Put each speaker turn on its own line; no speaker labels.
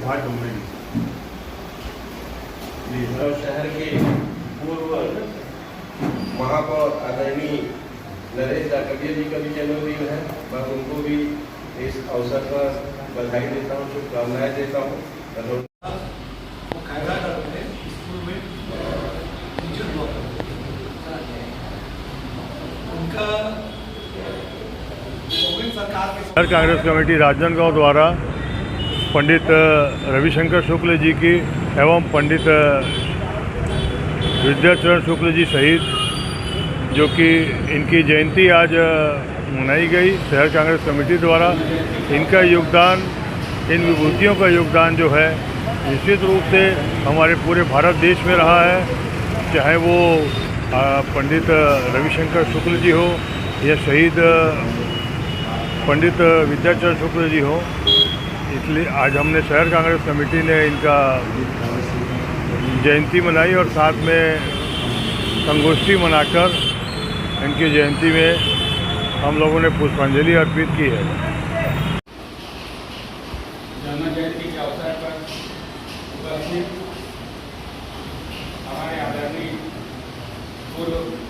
सिद्धार्थ डोंगरी
और शहर के पूर्व महापौर आदरणीय नरेश जाकड़िया जी का भी जन्मदिन है। मैं उनको भी इस अवसर पर बधाई देता हूँ, शुभकामनाएं देता हूँ।
शहर कांग्रेस कमेटी राजनांदगांव द्वारा पंडित रविशंकर शुक्ल जी की एवं पंडित विद्याचरण शुक्ल जी शहीद जो कि इनकी जयंती आज मनाई गई शहर कांग्रेस कमेटी द्वारा। इनका योगदान, इन विभूतियों का योगदान जो है निश्चित रूप से हमारे पूरे भारत देश में रहा है, चाहे वो पंडित रविशंकर शुक्ल जी हो या शहीद पंडित विद्याचरण शुक्ल जी हो। इसलिए आज हमने शहर कांग्रेस कमेटी ने इनका जयंती मनाई और साथ में संगोष्ठी मनाकर इनकी जयंती में हम लोगों ने पुष्पांजलि अर्पित की है।
जन्म जयंती के अवसर पर उपस्थित हमारे आदरणीय पूर्व